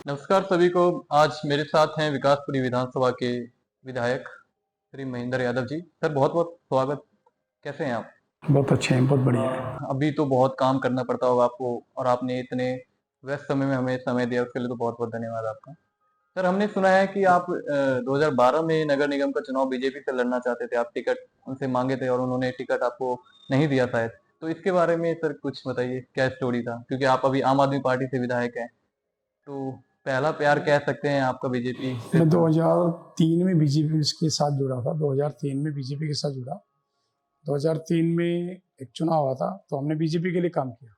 नमस्कार सभी को। आज मेरे साथ हैं विकासपुरी विधानसभा के विधायक श्री महेंद्र यादव जी। सर बहुत बहुत स्वागत। कैसे हैं आप? बहुत अच्छे हैं, बहुत बढ़िया है। अभी तो बहुत काम करना पड़ता होगा आपको और आपने इतने व्यस्त समय में हमें समय दिया, उसके लिए तो बहुत बहुत धन्यवाद आपका। सर हमने सुना है कि आप 2012 में नगर निगम का चुनाव बीजेपी से लड़ना चाहते थे। आप टिकट उनसे मांगे थे और उन्होंने टिकट आपको नहीं दिया शायद। तो इसके बारे में सर कुछ बताइए, क्या स्टोरी था? क्योंकि आप अभी आम आदमी पार्टी से विधायक हैं, तो पहला प्यार कह सकते हैं आपका बीजेपी से मैं था। 2003 में बीजेपी के साथ जुड़ा था। 2003 में बीजेपी के साथ जुड़ा। 2003 में एक चुनाव हुआ था तो हमने बीजेपी के लिए काम किया।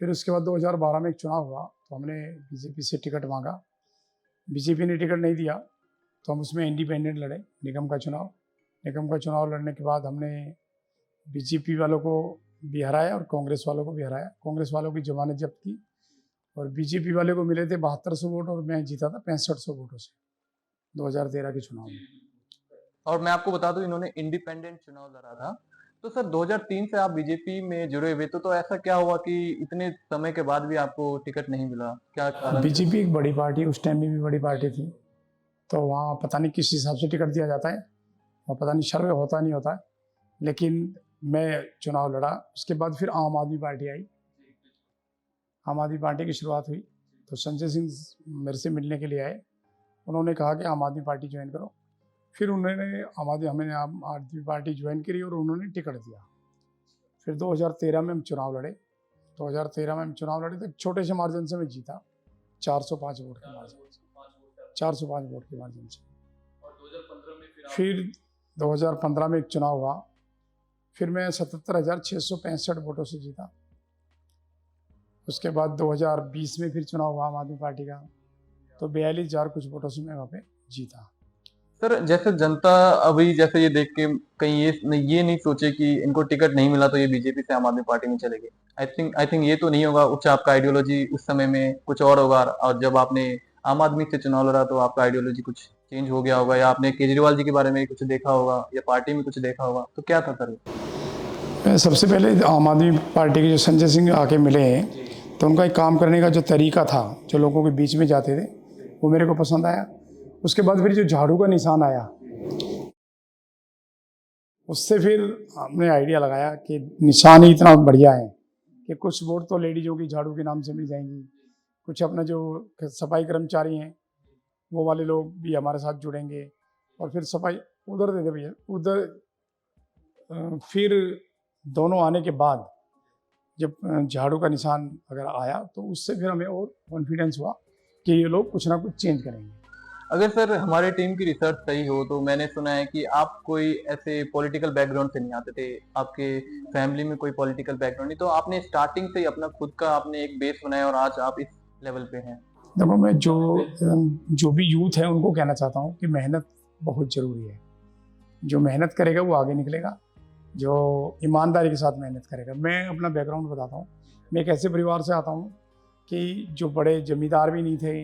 फिर उसके बाद 2012 में एक चुनाव हुआ तो हमने बीजेपी से टिकट मांगा। बीजेपी ने टिकट नहीं दिया तो हम उसमें इंडिपेंडेंट लड़े निगम का चुनाव। निगम का चुनाव लड़ने के बाद हमने बीजेपी वालों को भी हराया और कांग्रेस वालों को भी हराया। कांग्रेस वालों की जमानत जब्त की और बीजेपी वाले को मिले थे 7200 वोट और मैं जीता था 6500 वोटों से 2013 के चुनाव में। और मैं आपको बता दूं, इन्होंने इंडिपेंडेंट चुनाव लड़ा था। तो सर 2003 से आप बीजेपी में जुड़े हुए तो ऐसा क्या हुआ कि इतने समय के बाद भी आपको टिकट नहीं मिला? क्या कारण था? बीजेपी एक बड़ी पार्टी, उस टाइम में भी बड़ी पार्टी थी, तो वहाँ पता नहीं किस हिसाब से टिकट दिया जाता है और पता नहीं सर्वे होता नहीं होता है। लेकिन मैं चुनाव लड़ा, उसके बाद फिर आम आदमी पार्टी आई। आम आदमी पार्टी की शुरुआत हुई तो संजय सिंह मेरे से मिलने के लिए आए। उन्होंने कहा कि आम आदमी पार्टी ज्वाइन करो। फिर उन्होंने हमें आम आदमी पार्टी ज्वाइन करी और उन्होंने टिकट दिया। फिर 2013 में हम चुनाव लड़े। 2013 में हम चुनाव लड़े तो एक छोटे से मार्जिन से मैं जीता, 405 वोट के मार्जिन, 405 वोट के मार्जिन से। फिर 2015 में एक चुनाव हुआ, फिर मैं 77,665 वोटों से जीता। उसके बाद 2020 में फिर चुनाव हुआ आम आदमी पार्टी का, तो 42,000 कुछ वोटों से मैं वहाँ पे जीता। सर जैसे जनता अभी जैसे ये देख के कहीं ये नहीं सोचे कि इनको टिकट नहीं मिला तो ये बीजेपी से आम आदमी पार्टी में चले गए। आई थिंक ये तो नहीं होगा। कुछ आपका आइडियोलॉजी उस समय में कुछ और होगा, और जब आपने आम आदमी से चुनाव लड़ा तो आपका आइडियोलॉजी कुछ चेंज हो गया होगा, या आपने केजरीवाल जी के बारे में कुछ देखा होगा या पार्टी में कुछ देखा होगा। तो क्या था सर? मैं सबसे पहले आम आदमी पार्टी के जो संजय सिंह आके मिले हैं तो उनका एक काम करने का जो तरीका था, जो लोगों के बीच में जाते थे, वो मेरे को पसंद आया। उसके बाद फिर जो झाड़ू का निशान आया, उससे फिर हमने आइडिया लगाया कि निशान ही इतना बढ़िया है कि कुछ वोट तो लेडीजों की झाड़ू के नाम से मिल जाएंगी, कुछ अपना जो सफाई कर्मचारी हैं वो वाले लोग भी हमारे साथ जुड़ेंगे और फिर सफाई उधर दे दे भैया उधर। फिर दोनों आने के बाद जब झाड़ू का निशान अगर आया तो उससे फिर हमें और कॉन्फिडेंस हुआ कि ये लोग कुछ ना कुछ चेंज करेंगे। अगर सर हमारे टीम की रिसर्च सही हो तो मैंने सुना है कि आप कोई ऐसे पॉलिटिकल बैकग्राउंड से नहीं आते थे। आपके फैमिली में कोई पॉलिटिकल बैकग्राउंड नहीं, तो आपने स्टार्टिंग से ही अपना खुद का आपने एक बेस बनाया और आज आप इस लेवल पे हैं। देखो, मैं जो भी यूथ है उनको कहना चाहता हूँ कि मेहनत बहुत ज़रूरी है। जो मेहनत करेगा वो आगे निकलेगा, जो ईमानदारी के साथ मेहनत करेगा। मैं अपना बैकग्राउंड बताता हूँ। मैं एक ऐसे परिवार से आता हूँ कि जो बड़े जमींदार भी नहीं थे,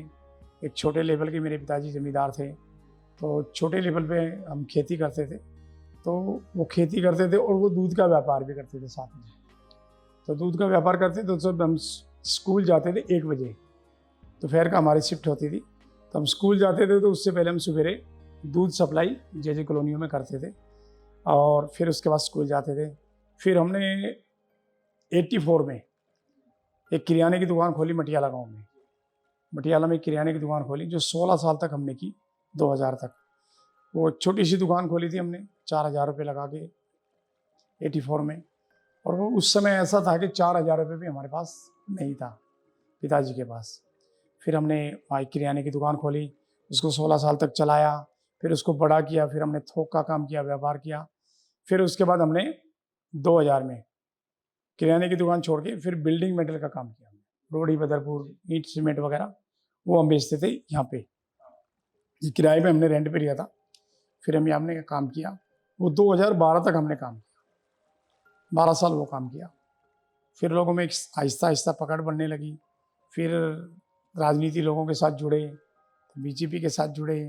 एक छोटे लेवल के मेरे पिताजी जमींदार थे। तो छोटे लेवल पे हम खेती करते थे, तो वो खेती करते थे और वो दूध का व्यापार भी करते थे साथ में। तो दूध का व्यापार करते थे तो जब हम स्कूल जाते थे 1 बजे, दोपहर का हमारी शिफ्ट होती थी, तो हम स्कूल जाते थे तो उससे पहले हम सवेरे दूध सप्लाई जे कॉलोनियों में करते थे और फिर उसके बाद स्कूल जाते थे। फिर हमने 84 में एक किराने की दुकान खोली मटियाला गांव में। मटियाला में एक किराने की दुकान खोली जो 16 साल तक हमने की, 2000 तक। वो छोटी सी दुकान खोली थी हमने 4,000 रुपये लगा के 84 में। और वो उस समय ऐसा था कि 4,000 रुपये भी हमारे पास नहीं था, पिताजी के पास। फिर हमने वहाँ किराने की दुकान खोली, उसको 16 साल तक चलाया, फिर उसको बड़ा किया, फिर हमने थोक का काम किया, व्यापार किया। फिर उसके बाद हमने 2000 में किराने की दुकान छोड़ के फिर बिल्डिंग मेटल का काम किया। रोड़ी, बदरपुर, ईंट, सीमेंट वगैरह वो हम बेचते थे यहाँ पे। ये किराए पे हमने रेंट पे लिया था। फिर हम यहाँ हमने काम किया। वो 2012 तक हमने काम किया, 12 साल वो काम किया। फिर लोगों में आहिस्ता आहिस्ता पकड़ बढ़ने लगी। फिर राजनीति लोगों के साथ जुड़े, बीजेपी के साथ जुड़े।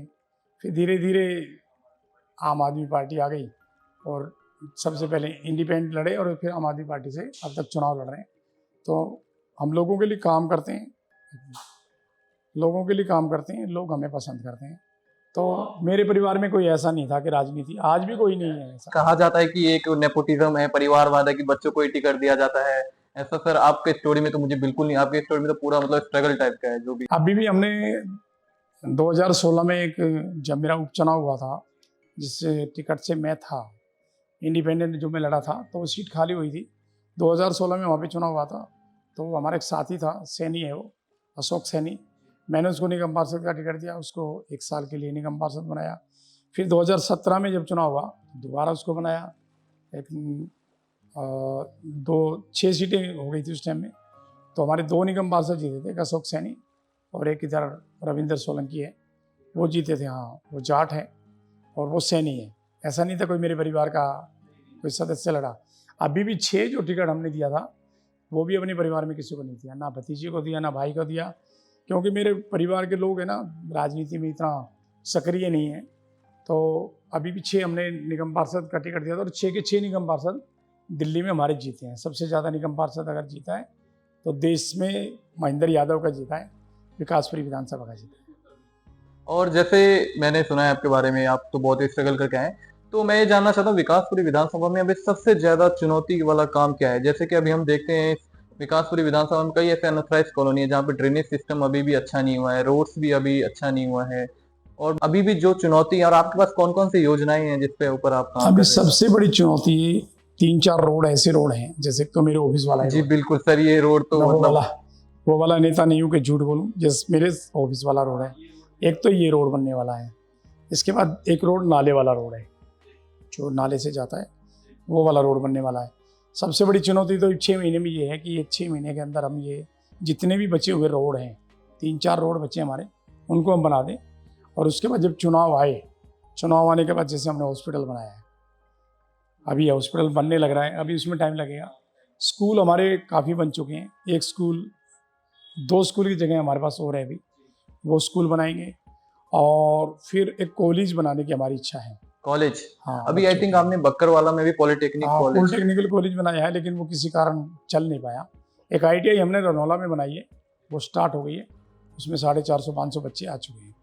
फिर धीरे धीरे आम आदमी पार्टी आ गई और सबसे पहले इंडिपेंडेंट लड़े और फिर आम आदमी पार्टी से अब तक चुनाव लड़ रहे हैं। तो हम लोगों के लिए काम करते हैं, लोगों के लिए काम करते हैं, लोग हमें पसंद करते हैं। तो मेरे परिवार में कोई ऐसा नहीं था कि राजनीति, आज भी कोई नहीं है ऐसा। कहा जाता है कि एक नेपोटिज्म है, परिवारवाद है कि बच्चों को ही टिकट दिया जाता है। ऐसा सर आपके स्टोरी में तो मुझे बिल्कुल नहीं, आपके स्टोरी में तो पूरा मतलब स्ट्रगल टाइप का है जो भी। अभी भी हमने 2016 में एक, जब मेरा उपचुनाव हुआ था, जिस टिकट से मैं था, इंडिपेंडेंट जो मैं लड़ा था, तो वो सीट खाली हुई थी। 2016 में वहाँ पे चुनाव हुआ था, तो वो हमारा एक साथी था, सैनी है वो, अशोक सैनी। मैंने उसको निगम पार्षद का टिकट दिया, उसको 1 साल के लिए निगम पार्षद बनाया। फिर 2017 में जब चुनाव हुआ, दोबारा उसको बनाया। एक 6 सीटें हो गई थी उस टाइम में, तो हमारे 2 निगम पार्षद जीते थे, एक अशोक सैनी और एक इधर रविंदर सोलंकी है, वो जीते थे। हाँ, वो जाट है और वो सैनी है। ऐसा नहीं था कोई मेरे परिवार का कोई सदस्य लड़ा। अभी भी 6 जो टिकट हमने दिया था, वो भी अपने परिवार में किसी को नहीं दिया, ना भतीजे को दिया, ना भाई को दिया, क्योंकि मेरे परिवार के लोग हैं ना, राजनीति में इतना सक्रिय नहीं है। तो अभी भी 6 हमने निगम पार्षद का टिकट दिया था, और 6 के 6 निगम पार्षद दिल्ली में हमारे जीते हैं। सबसे ज़्यादा निगम पार्षद अगर जीता है तो देश में महेंद्र यादव का जीता है, विकासपुरी विधानसभा का जीता है। और जैसे मैंने सुना है आपके बारे में, आप तो बहुत ही स्ट्रगल करके आए, तो मैं ये जानना चाहता हूँ विकासपुरी विधानसभा में अभी सबसे ज्यादा चुनौती वाला काम क्या है? जैसे कि अभी हम देखते हैं विकासपुरी विधानसभा में कई ऐसे अनऑथराइज्ड कॉलोनी है जहाँ पे ड्रेनेज सिस्टम अभी भी अच्छा नहीं हुआ है, रोड्स भी अभी अच्छा नहीं हुआ है, और अभी भी जो चुनौती है, और आपके पास कौन कौन सी योजनाएं हैं जिसपे ऊपर आप काम अभी कर रहे हैं? सबसे बड़ी चुनौती 3-4 रोड ऐसे रोड हैं, जैसे तो मेरे ऑफिस वाला है जी रोड, बिल्कुल सर, ये रोड तो मैं मतलब वो वाला नेता नहीं हूँ कि झूठ बोलूँ, जैसे मेरे ऑफिस वाला रोड है। एक तो ये रोड बनने वाला है, इसके बाद एक रोड नाले वाला रोड है, जो नाले से जाता है, वो वाला रोड बनने वाला है। सबसे बड़ी चुनौती तो 6 महीने में ये है कि ये 6 महीने के अंदर हम ये जितने भी बचे हुए रोड हैं, 3-4 रोड बचे हमारे, उनको हम बना दें। और उसके बाद जब चुनाव आए, चुनाव आने के बाद जैसे हमने हॉस्पिटल बनाया है, अभी हॉस्पिटल बनने लग रहा है, अभी उसमें टाइम लगेगा। स्कूल हमारे काफ़ी बन चुके हैं, एक स्कूल, 2 स्कूल की जगह हमारे पास और है अभी, वो स्कूल बनाएंगे। और फिर एक कॉलेज बनाने की हमारी इच्छा है। कॉलेज। हाँ, अभी आई बच्चों थिंक के आपने बक्करवाला में भी पॉलिटेक्निक हाँ, कॉलेज। पॉलिटेक्निकल कॉलेज बनाया है, लेकिन वो किसी कारण चल नहीं पाया। एक ITI हमने रनौला में बनाई है, वो स्टार्ट हो गई है, उसमें 450-500 बच्चे आ चुके हैं।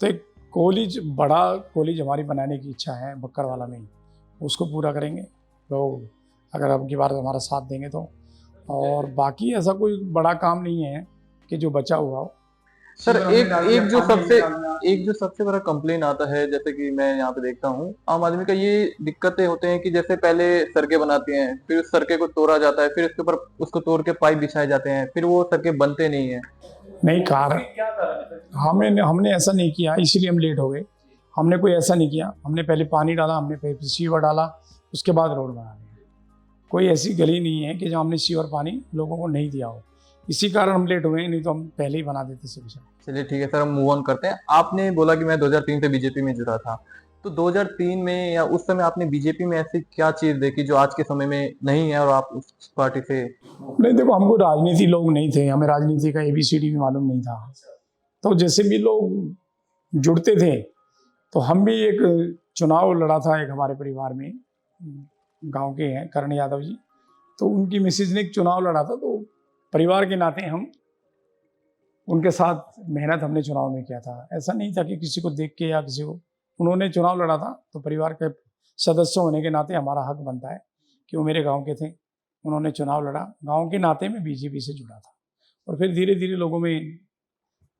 तो एक कॉलेज, बड़ा कॉलेज हमारी बनाने की इच्छा है बक्करवाला में ही, उसको पूरा करेंगे लोग, अगर अब की बार हमारा साथ देंगे तो। और बाकी ऐसा कोई बड़ा काम नहीं है कि जो बचा हुआ हो। सर एक जो सबसे बड़ा कंप्लेन आता है, जैसे कि मैं यहाँ पे देखता हूँ आम आदमी का, ये दिक्कतें होते हैं कि जैसे पहले सड़कें बनाते हैं, फिर उस सड़के को तोड़ा जाता है, फिर उसके ऊपर उसको तोड़ के पाइप बिछाए जाते हैं, फिर वो सड़कें बनते नहीं है। नहीं, कारण हमने ऐसा नहीं किया, इसीलिए हम लेट हो गए। हमने कोई ऐसा नहीं किया, हमने पहले पानी डाला, हमने पहले सीवर डाला, उसके बाद रोड बना दिया। कोई ऐसी गली नहीं है कि जहाँ हमने सीवर पानी लोगों को नहीं दिया हो, इसी कारण हम लेट हुए, नहीं तो हम पहले ही बना देते सब कुछ। चलिए ठीक है सर, हम मूव ऑन करते हैं। आपने बोला कि मैं 2003 से बीजेपी में जुड़ा था, तो 2003 में या उस समय आपने बीजेपी में ऐसी क्या चीज देखी जो आज के समय में नहीं है और आप उस पार्टी से? नहीं, देखो, हमको राजनीति लोग नहीं थे, हमें राजनीति का ABCD भी मालूम नहीं था। तो जैसे भी लोग जुड़ते थे, तो हम भी एक चुनाव लड़ा था, एक हमारे परिवार में, गांव के हैं करण यादव जी, तो उनकी मिसेज ने एक चुनाव लड़ा था, तो परिवार के नाते हम उनके साथ मेहनत हमने चुनाव में किया था। ऐसा नहीं था कि किसी को देख के या किसी को, उन्होंने चुनाव लड़ा था, तो परिवार के सदस्य होने के नाते हमारा हक बनता है कि वो मेरे गांव के थे, उन्होंने चुनाव लड़ा, गांव के नाते में बीजेपी से जुड़ा था। और फिर धीरे धीरे लोगों में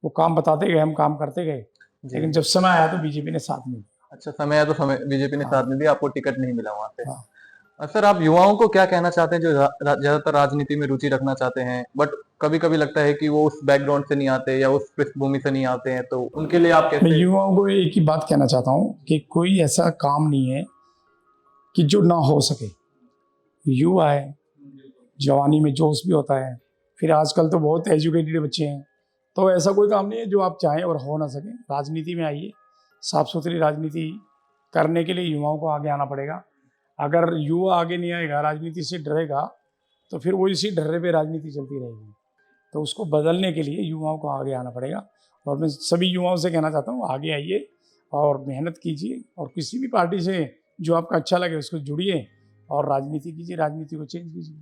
वो काम बताते गए, हम काम करते गए, लेकिन जब समय आया तो बीजेपी ने साथ नहीं दिया। अच्छा, समय आया तो समय बीजेपी ने हाँ, साथ नहीं दिया, आपको टिकट नहीं मिला वहां से। हाँ। सर आप युवाओं को क्या कहना चाहते हैं जो ज्यादातर राजनीति में रुचि रखना चाहते हैं, बट कभी कभी लगता है कि वो उस बैकग्राउंड से नहीं आते या उस पृष्ठभूमि से नहीं आते हैं, तो उनके लिए आप मैं कैसे? युवाओं को एक ही बात कहना चाहता हूँ कि कोई ऐसा काम नहीं है कि जो ना हो सके। युवा है, जवानी में जोश भी होता है, फिर आजकल तो बहुत एजुकेटेड बच्चे हैं, तो ऐसा कोई काम नहीं है जो आप चाहें और हो ना सके। राजनीति में आइए, साफ सुथरी राजनीति करने के लिए युवाओं को आगे आना पड़ेगा। अगर युवा आगे नहीं आएगा, राजनीति से डरेगा, तो फिर वो इसी डर्रे पे राजनीति चलती रहेगी। तो उसको बदलने के लिए युवाओं को आगे आना पड़ेगा। और मैं सभी युवाओं से कहना चाहता हूँ, आगे आइए और मेहनत कीजिए, और किसी भी पार्टी से जो आपका अच्छा लगे उसको जुड़िए और राजनीति कीजिए, राजनीति को चेंज कीजिए।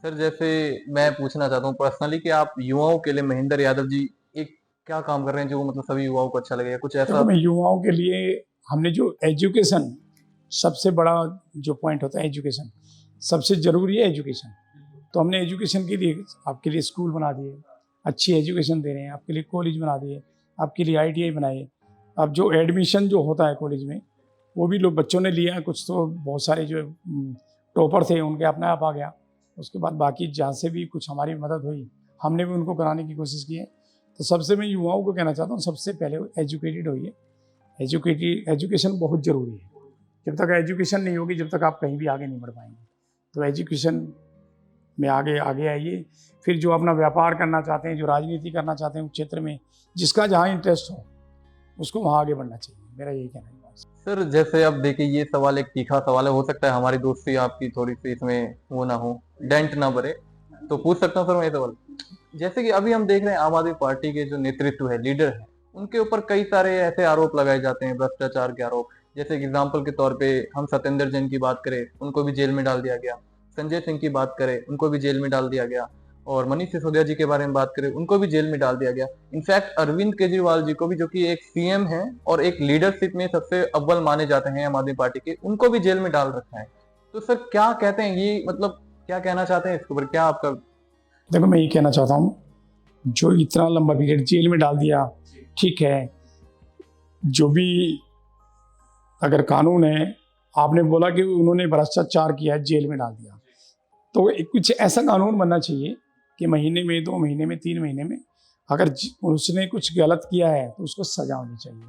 सर जैसे मैं पूछना चाहता हूँ पर्सनली कि आप युवाओं के लिए महेंद्र यादव जी एक क्या काम कर रहे हैं जो मतलब सभी युवाओं को अच्छा लगेगा, कुछ ऐसा? देखो, मैं युवाओं के लिए हमने जो एजुकेशन, सबसे बड़ा जो पॉइंट होता है एजुकेशन, सबसे ज़रूरी है एजुकेशन। तो हमने एजुकेशन के लिए आपके लिए स्कूल बना दिए, अच्छी एजुकेशन दे रहे हैं, आपके लिए कॉलेज बना दिए, आपके लिए आईटीआई बनाए। अब जो एडमिशन जो होता है कॉलेज में, वो भी लोग बच्चों ने लिया, कुछ तो बहुत सारे जो टॉपर थे उनके अपने आप आ गया। उसके बाद बाकी जहाँ से भी कुछ हमारी मदद हुई, हमने भी उनको कराने की कोशिश की है। तो सबसे मैं युवाओं को कहना चाहता हूँ, सबसे पहले एजुकेटेड होइए। एजुकेशन बहुत ज़रूरी है। जब तक एजुकेशन नहीं होगी, जब तक आप कहीं भी आगे नहीं बढ़ पाएंगे। तो एजुकेशन में आगे आगे आइए। फिर जो अपना व्यापार करना चाहते हैं, जो राजनीति करना चाहते हैं उस क्षेत्र में, जिसका जहाँ इंटरेस्ट हो उसको वहाँ आगे बढ़ना चाहिए। मेरा यही कहना है। सर जैसे अब देखिए, ये सवाल एक तीखा सवाल है, हो सकता है हमारी दोस्ती आपकी थोड़ी सी इसमें वो ना हो, डेंट ना भरे, तो पूछ सकता हूँ सर मैं ये सवाल? जैसे कि अभी हम देख रहे हैं आम आदमी पार्टी के जो नेतृत्व है, लीडर है, उनके ऊपर कई सारे ऐसे आरोप लगाए जाते हैं, भ्रष्टाचार के आरोप। जैसे एग्जाम्पल के तौर पे हम सत्येंद्र जैन की बात करें, उनको भी जेल में डाल दिया गया। संजय सिंह की बात करें, उनको भी जेल में डाल दिया गया। और मनीष सिसोदिया जी के बारे में बात करें, उनको भी जेल में डाल दिया गया। इनफैक्ट अरविंद केजरीवाल जी को भी, जो कि एक सीएम है और एक लीडरशिप में सबसे अव्वल माने जाते हैं आम आदमी पार्टी के, उनको भी जेल में डाल रखा है। तो सर क्या कहते हैं ये, मतलब क्या कहना चाहते हैं इसके ऊपर, क्या आपका? देखो, मैं ये कहना चाहता हूँ, जो इतना लंबा पीरियड जेल में डाल दिया, ठीक है। जो भी अगर कानून है, आपने बोला कि उन्होंने भ्रष्टाचार किया है, जेल में डाल दिया, तो कुछ ऐसा कानून बनना चाहिए कि महीने में, 2 महीने में, 3 महीने में, अगर उसने कुछ गलत किया है तो उसको सजा होनी चाहिए।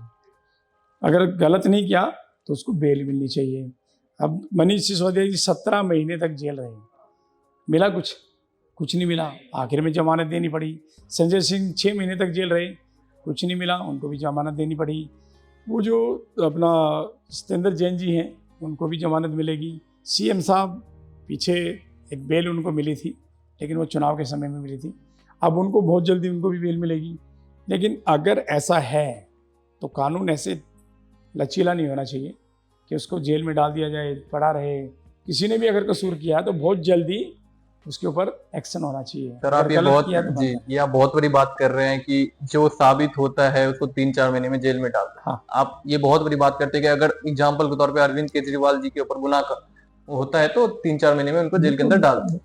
अगर गलत नहीं किया तो उसको बेल मिलनी चाहिए। अब मनीष सिसोदिया जी 17 महीने तक जेल रहे, मिला कुछ नहीं मिला, आखिर में जमानत देनी पड़ी। संजय सिंह 6 महीने तक जेल रहे, कुछ नहीं मिला, उनको भी जमानत देनी पड़ी। वो जो अपना सत्येंद्र जैन जी हैं, उनको भी जमानत मिलेगी। सीएम साहब पीछे एक बेल उनको मिली थी, लेकिन वो चुनाव के समय में मिली थी। अब उनको बहुत जल्दी उनको भी बेल मिलेगी। लेकिन अगर ऐसा है तो कानून ऐसे लचीला नहीं होना चाहिए कि उसको जेल में डाल दिया जाए, पड़ा रहे। किसी ने भी अगर कसूर किया तो बहुत जल्दी उसके ऊपर एक्शन होना चाहिए। सर आप ये बहुत जी, ये आप बहुत बड़ी बात कर रहे हैं कि जो साबित होता है उसको 3-4 महीने में जेल में डाल दें। हाँ। आप ये बहुत बड़ी बात करते हैं कि अगर एग्जाम्पल के तौर पे अरविंद केजरीवाल जी के ऊपर गुनाह का होता है तो 3-4 महीने में उनको जेल के अंदर डाल दें।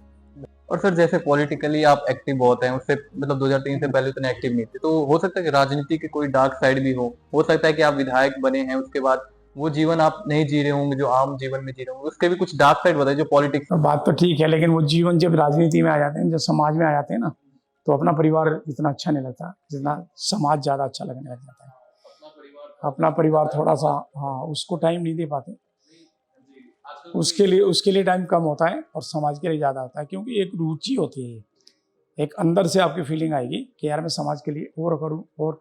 और सर जैसे पॉलिटिकली आप एक्टिव बहुत हैं, उससे मतलब 2003 से पहले उतने एक्टिव नहीं थे, तो हो सकता है कि राजनीति के कोई डार्क साइड भी हो सकता है कि आप विधायक बने हैं, उसके बाद वो जीवन आप नहीं जी रहे होंगे जो आम जीवन में जी रहे होंगे, उसके भी कुछ डार्क साइड बताइए जो पॉलिटिक्स। तो बात तो ठीक है, लेकिन वो जीवन जब राजनीति में आ जाते हैं, जब समाज में आ जाते हैं ना, तो अपना परिवार इतना अच्छा नहीं लगता जितना समाज ज़्यादा अच्छा लगने लग जाता है। अपना परिवार थोड़ा सा, हाँ, उसको टाइम नहीं दे पाते। उसके लिए टाइम कम होता है और समाज के लिए ज़्यादा होता है, क्योंकि एक रुचि होती है, एक अंदर से आपकी फीलिंग आएगी कि यार मैं समाज के लिए और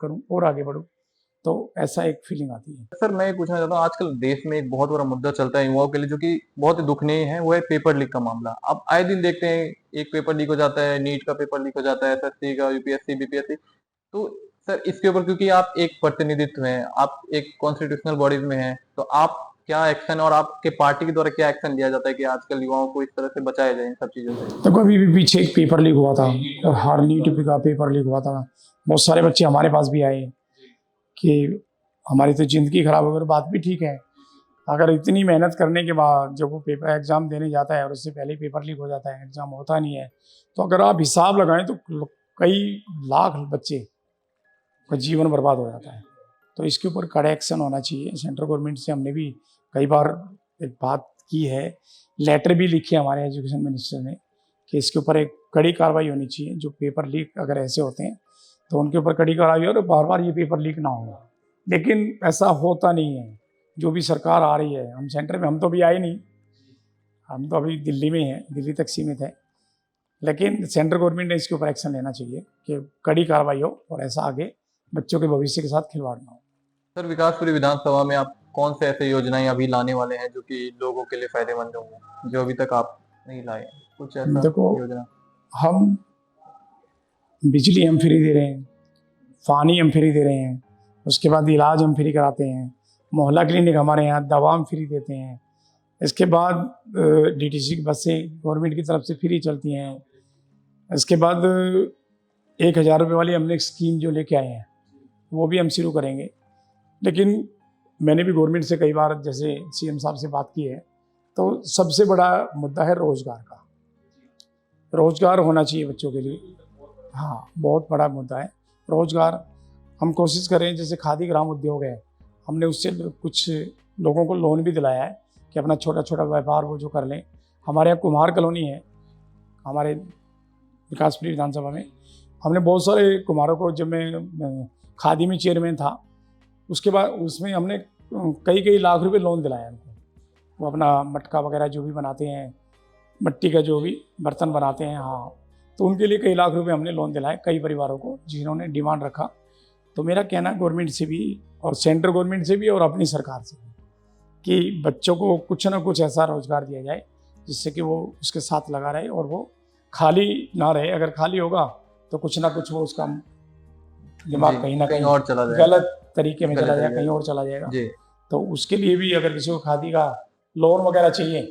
करूँ और आगे बढ़ूँ, तो ऐसा एक फीलिंग आती है। सर मैं ये पूछना चाहता हूँ, आजकल देश में एक बहुत बड़ा मुद्दा चलता है युवाओं के लिए, जो कि बहुत ही दुखनीय है, वो है पेपर लीक का मामला। आप आए दिन देखते हैं एक पेपर लीक हो जाता है, नीट का पेपर लीक हो जाता है, एसएससी का, यूपीएससी, बीपीएससी। तो सर इसके ऊपर, क्योंकि आप एक प्रतिनिधित्व हैं, आप एक कॉन्स्टिट्यूशनल बॉडीज में हैं, तो आप क्या एक्शन और आपके पार्टी के द्वारा क्या एक्शन लिया जाता है कि आजकल युवाओं को इस तरह से बचाया जाए इन सब चीजों से? तो कभी भी पीछे एक पेपर लीक हुआ था, और हर नीट का पेपर लीक हुआ था। बहुत सारे बच्चे हमारे पास भी आए कि हमारी तो ज़िंदगी खराब हो गई। बात भी ठीक है, अगर इतनी मेहनत करने के बाद जब वो पेपर एग्ज़ाम देने जाता है और उससे पहले ही पेपर लीक हो जाता है, एग्ज़ाम होता नहीं है, तो अगर आप हिसाब लगाएं तो कई लाख बच्चे का जीवन बर्बाद हो जाता है। तो इसके ऊपर कड़े एक्शन होना चाहिए। सेंट्रल गवर्नमेंट से हमने भी कई बार एक बात की है, लेटर भी लिखे हमारे एजुकेशन मिनिस्टर ने कि इसके ऊपर एक कड़ी कार्रवाई होनी चाहिए। जो पेपर लीक अगर ऐसे होते हैं तो उनके ऊपर कड़ी कार्रवाई और बार बार ये पेपर लीक ना हो। लेकिन ऐसा होता नहीं है। जो भी सरकार आ रही है, हम सेंटर में, हम तो अभी आए नहीं, हम तो अभी दिल्ली में हैं, दिल्ली तक सीमित है। लेकिन सेंट्रल गवर्नमेंट ने इसके ऊपर एक्शन लेना चाहिए कि कड़ी कार्रवाई हो और ऐसा आगे बच्चों के भविष्य के साथ खिलवाड़ ना हो। सर विकासपुरी विधानसभा में आप कौन से ऐसे योजनाएं अभी लाने वाले हैं जो कि लोगों के लिए फायदेमंद होंगे, जो अभी तक आप नहीं लाए, कुछ ऐसा देखो, योजना? हम बिजली हम फ्री दे रहे हैं, पानी हम फ्री दे रहे हैं, उसके बाद इलाज हम फ्री कराते हैं, मोहल्ला क्लिनिक हमारे यहाँ दवा हम फ्री देते हैं। इसके बाद डीटीसी की बसें गवर्नमेंट की तरफ से फ्री चलती हैं। इसके बाद 1000 रुपये वाली हमने एक स्कीम जो लेके आए हैं, वो भी हम शुरू करेंगे। लेकिन मैंने भी गवर्नमेंट से कई बार जैसे सीएम साहब से बात की है, तो सबसे बड़ा मुद्दा है रोजगार का। रोजगार होना चाहिए बच्चों के लिए। हाँ, बहुत बड़ा मुद्दा है रोजगार। हम कोशिश कर रहे हैं, जैसे खादी ग्राम उद्योग है, हमने उससे कुछ लोगों को लोन भी दिलाया है कि अपना छोटा छोटा व्यापार वो जो कर लें। हमारे यहाँ कुम्हार कॉलोनी है, हमारे विकासपुरी विधानसभा में। हमने बहुत सारे कुम्हारों को, जब मैं खादी में चेयरमैन था, उसके बाद उसमें हमने कई कई लाख रुपए लोन दिलाया उनको। वो अपना मटका वगैरह जो भी बनाते हैं, मिट्टी का जो भी बर्तन बनाते हैं, हाँ, तो उनके लिए कई लाख रुपए हमने लोन दिलाए कई परिवारों को जिन्होंने डिमांड रखा। तो मेरा कहना गवर्नमेंट से भी और सेंट्रल गवर्नमेंट से भी और अपनी सरकार से भी कि बच्चों को कुछ ना कुछ ऐसा रोजगार दिया जाए जिससे कि वो उसके साथ लगा रहे और वो खाली ना रहे। अगर खाली होगा तो कुछ ना कुछ वो उसका दिमाग कहीं ना कहीं और चला जाएगा, गलत तरीके में चला जाएगा, कहीं और चला जाएगा। तो उसके लिए भी अगर किसी को खादी का लोन वगैरह चाहिए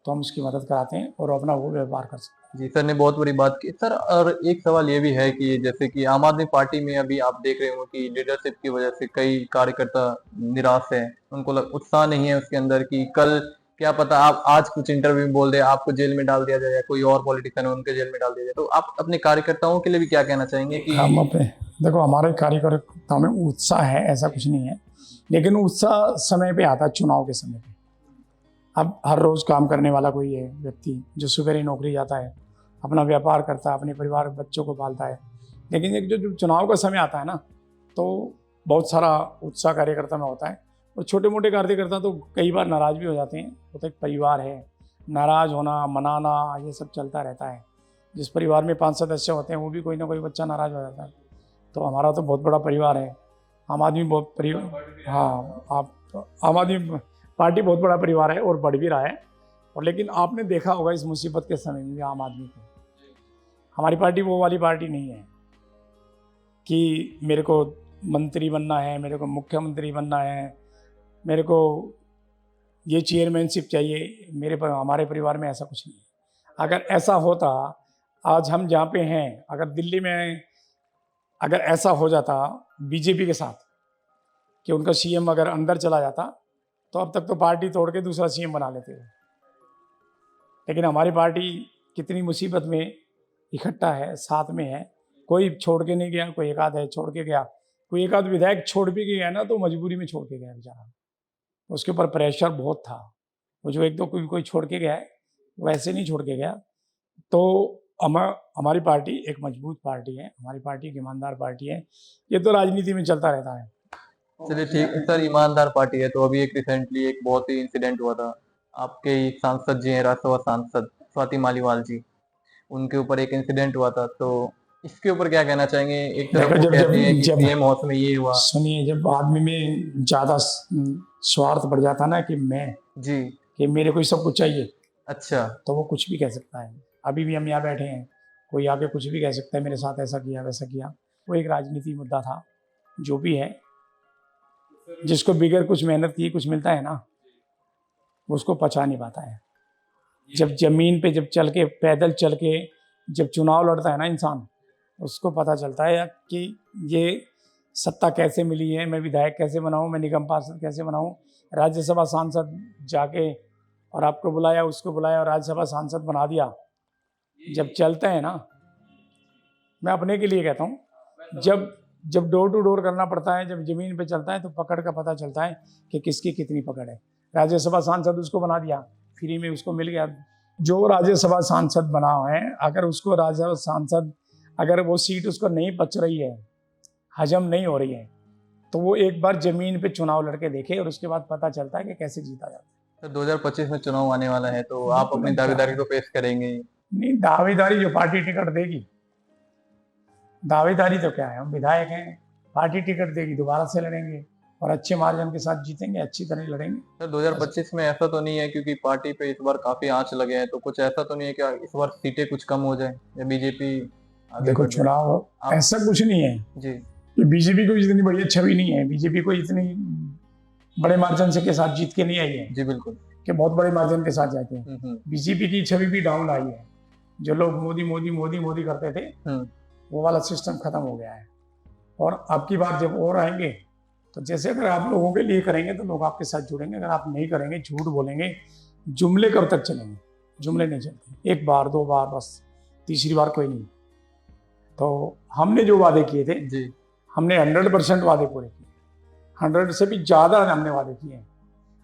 तो हम उसकी मदद कराते हैं और अपना वो व्यापार कर सकते हैं। जी सर ने बहुत बड़ी बात की सर। और एक सवाल ये भी है कि जैसे कि आम आदमी पार्टी में अभी आप देख रहे हो कि लीडरशिप की वजह से कई कार्यकर्ता निराश हैं, उनको उत्साह नहीं है उसके अंदर कि कल क्या पता आप आज कुछ इंटरव्यू में बोल दे, आपको जेल में डाल दिया जाए, कोई और पॉलिटिशियन है उनके जेल में डाल दिया जाए। तो आप अपने कार्यकर्ताओं के लिए भी क्या कहना चाहेंगे कि हम अपने, देखो हमारे कार्यकर्ताओं में उत्साह है, ऐसा कुछ नहीं है, लेकिन उत्साह समय पे आता है, चुनाव के समय पे। अब हर रोज काम करने वाला कोई है व्यक्ति जो सुबह नौकरी जाता है, अपना व्यापार करता है, अपने परिवार बच्चों को पालता है, लेकिन एक जो चुनाव का समय आता है ना, तो बहुत सारा उत्साह कार्यकर्ता में होता है। और छोटे मोटे कार्यकर्ता तो कई बार नाराज भी हो जाते हैं। वो तो एक परिवार है, नाराज होना, मनाना, ये सब चलता रहता है। जिस परिवार में 5 सदस्य होते हैं वो भी कोई ना कोई बच्चा नाराज हो जाता है। तो हमारा तो बहुत बड़ा परिवार है, आम आदमी बहुत हाँ, आप आम आदमी पार्टी बहुत बड़ा परिवार है और बढ़ भी रहा है। और लेकिन आपने देखा होगा इस मुसीबत के समय में भी आम आदमी को, हमारी पार्टी वो वाली पार्टी नहीं है कि मेरे को मंत्री बनना है, मेरे को मुख्यमंत्री बनना है, मेरे को ये चेयरमैनशिप चाहिए। हमारे परिवार में ऐसा कुछ नहीं है। अगर ऐसा होता, आज हम जहाँ पे हैं, अगर दिल्ली में अगर ऐसा हो जाता बीजेपी के साथ कि उनका सीएम अगर अंदर चला जाता, तो अब तक तो पार्टी तोड़ के दूसरा सीएम बना लेते हो। लेकिन हमारी पार्टी कितनी मुसीबत में इकट्ठा है, साथ में है, कोई छोड़ के नहीं गया। कोई एक आध है छोड़ के गया, कोई एक आध विधायक छोड़ भी गया ना, तो मजबूरी में छोड़ के गया बेचारा, उसके ऊपर प्रेशर बहुत था। वो जो एक दो कोई छोड़ के गया है, वैसे नहीं छोड़ के गया। तो हमारी पार्टी एक मजबूत पार्टी है, हमारी पार्टी एक ईमानदार पार्टी है। ये तो राजनीति में चलता रहता है। चलिए ठीक है सर, ईमानदार पार्टी है। तो अभी एक रिसेंटली एक बहुत ही इंसिडेंट हुआ था, आपके ही सांसद जी हैं, राज्यसभा सांसद स्वाति मालीवाल जी, उनके ऊपर एक इंसिडेंट हुआ था। तो इसके ऊपर क्या कहना चाहेंगे? एक तरफ वो कहते हैं कि सीएम हाउस में ये हुआ। सुनिए, जब आदमी में ज्यादा स्वार्थ बढ़ जाता ना कि मैं जी कि मेरे को सब कुछ चाहिए, अच्छा, तो वो कुछ भी कह सकता है। अभी भी हम यहाँ बैठे हैं, कोई आके कुछ भी कह सकता है, मेरे साथ ऐसा किया वैसा किया। वो एक राजनीति मुद्दा था। जो भी है, जिसको बिगैर कुछ मेहनत किए कुछ मिलता है ना, वो उसको पचा नहीं पाता है। जब जमीन पे जब चल के, पैदल चल के जब चुनाव लड़ता है ना इंसान, उसको पता चलता है कि ये सत्ता कैसे मिली है, मैं विधायक कैसे बनाऊं, मैं निगम पार्षद कैसे बनाऊं, राज्यसभा सांसद जाके और आपको बुलाया, उसको बुलाया और राज्यसभा सांसद बना दिया। जब चलते हैं ना, मैं अपने के लिए कहता हूँ, जब डोर टू डोर करना पड़ता है, जब जमीन पे चलता है, तो पकड़ का पता चलता है कि किसकी कितनी पकड़ है। राज्यसभा सांसद उसको बना दिया, फ्री में उसको मिल गया। जो राज्यसभा सांसद बना है, अगर उसको राज्यसभा सांसद, अगर वो सीट उसको नहीं पच रही है, हजम नहीं हो रही है, तो वो एक बार जमीन पे चुनाव लड़के देखे और उसके बाद पता चलता है कि कैसे जीता जाता है। तो 2025 में चुनाव आने वाला है, तो आप अपनी दावेदारी को पेश करेंगे? नहीं, दावेदारी जो पार्टी टिकट देगी, दावेदारी तो क्या है, हम विधायक हैं, पार्टी टिकट देगी, दोबारा से लड़ेंगे और अच्छे मार्जिन के साथ जीतेंगे, अच्छी तरह लड़ेंगे। सर 2025 में ऐसा तो नहीं है, क्योंकि पार्टी पे इस बार काफी आंच लगे हैं, तो कुछ ऐसा तो नहीं है कि इस बार सीटें कुछ कम हो जाए या बीजेपी आगे देखो, बढ़ जाए? चुनाव ऐसा कुछ नहीं है जी कि बीजेपी को इतनी बढ़िया छवि नहीं है, बीजेपी को इतनी बड़े मार्जिन से के साथ जीत के नहीं आई है जी बिल्कुल, कि बहुत बड़े मार्जिन के साथ जाते हैं। बीजेपी की छवि भी डाउन आई है। जो लोग मोदी मोदी मोदी मोदी करते थे, वो वाला सिस्टम खत्म हो गया है। और अब की बार जब और आएंगे तो जैसे अगर आप लोगों के लिए करेंगे तो लोग आपके साथ जुड़ेंगे, अगर आप नहीं करेंगे, झूठ बोलेंगे, जुमले कब तक चलेंगे? जुमले नहीं चलते, एक बार 2 बार बस, तीसरी बार कोई नहीं। तो हमने जो वादे किए थे, जी हमने 100% वादे पूरे किए, 100 से भी ज़्यादा हमने वादे किए हैं।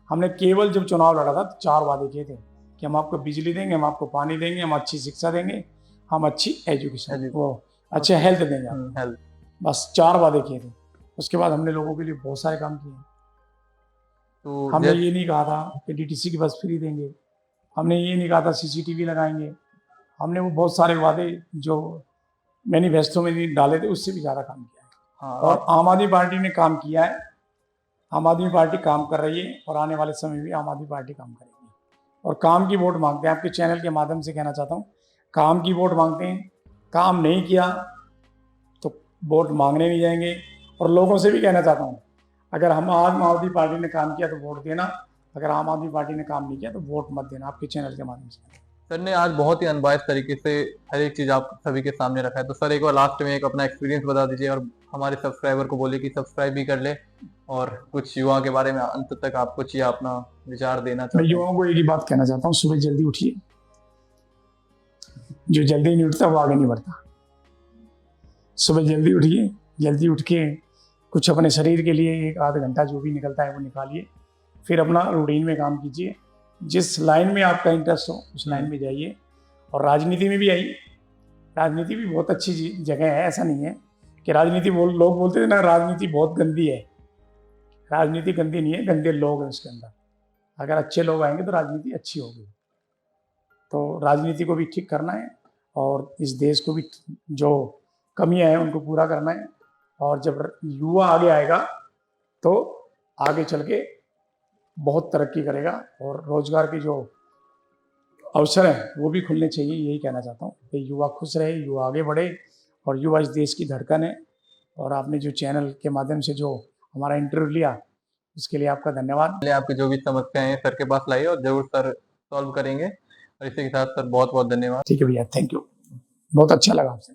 हमने केवल जब चुनाव लड़ा था तो 4 वादे किए थे कि हम आपको बिजली देंगे, हम आपको पानी देंगे, हम अच्छी शिक्षा देंगे, हम अच्छी एजुकेशन, वो अच्छे हेल्थ देंगे आपको। हेल्थ। बस 4 वादे किए थे। उसके बाद हमने लोगों के लिए बहुत सारे काम किए। तो हमने ये नहीं कहा था कि डीटीसी की बस फ्री देंगे, हमने ये नहीं कहा था सीसीटीवी लगाएंगे, हमने वो बहुत सारे वादे जो मैनिफेस्टो में भी डाले थे उससे भी ज़्यादा काम किया है। हाँ, और आम आदमी पार्टी ने काम किया है, आम आदमी पार्टी काम कर रही है और आने वाले समय में भी आम आदमी पार्टी काम करेगी। और काम की वोट मांगते हैं, आपके चैनल के माध्यम से कहना चाहता हूँ, काम की वोट मांगते हैं। काम नहीं किया तो वोट मांगने नहीं जाएंगे। और लोगों से भी कहना चाहता हूँ, अगर हम आम आदमी पार्टी ने काम किया तो वोट देना, अगर आम आदमी पार्टी ने काम नहीं किया तो वोट मत देना, आपके चैनल के माध्यम से। सर ने आज बहुत ही अनबायस तरीके से हर एक चीज आप सभी के सामने रखा है। तो सर एक बार लास्ट में एक अपना एक्सपीरियंस बता दीजिए और हमारे सब्सक्राइबर को बोलिए कि सब्सक्राइब भी कर ले, और कुछ युवा के बारे में अंत तक आप कुछ या अपना विचार देना मैं चाहते हैं। युवाओं को एक ही बात कहना चाहता हूँ, सुबह जल्दी उठिए। जो जल्दी नहीं उठता वो आगे नहीं बढ़ता। सुबह जल्दी उठिए, जल्दी उठ के कुछ अपने शरीर के लिए 1 आध घंटा जो भी निकलता है वो निकालिए, फिर अपना रूटीन में काम कीजिए। जिस लाइन में आपका इंटरेस्ट हो उस लाइन में जाइए। और राजनीति में भी आइए, राजनीति भी बहुत अच्छी जगह है। ऐसा नहीं है कि राजनीति लोग बोलते थे ना राजनीति बहुत गंदी है। राजनीति गंदी नहीं है, गंदे लोग हैं उसके अंदर। अगर अच्छे लोग आएंगे तो राजनीति अच्छी होगी। तो राजनीति को भी ठीक करना है और इस देश को भी जो कमियां हैं उनको पूरा करना है। और जब युवा आगे आएगा तो आगे चल के बहुत तरक्की करेगा और रोजगार के जो अवसर हैं वो भी खुलने चाहिए। यही कहना चाहता हूँ कि युवा खुश रहे, युवा आगे बढ़े, और युवा इस देश की धड़कन है। और आपने जो चैनल के माध्यम से जो हमारा इंटरव्यू लिया उसके लिए आपका धन्यवाद। पहले आपकी जो भी समस्याएं हैं सर के पास लाइए और जरूर सर सॉल्व करेंगे। और इसी के साथ सर बहुत बहुत धन्यवाद। ठीक है भैया, थैंक यू, बहुत अच्छा लगा आपसे।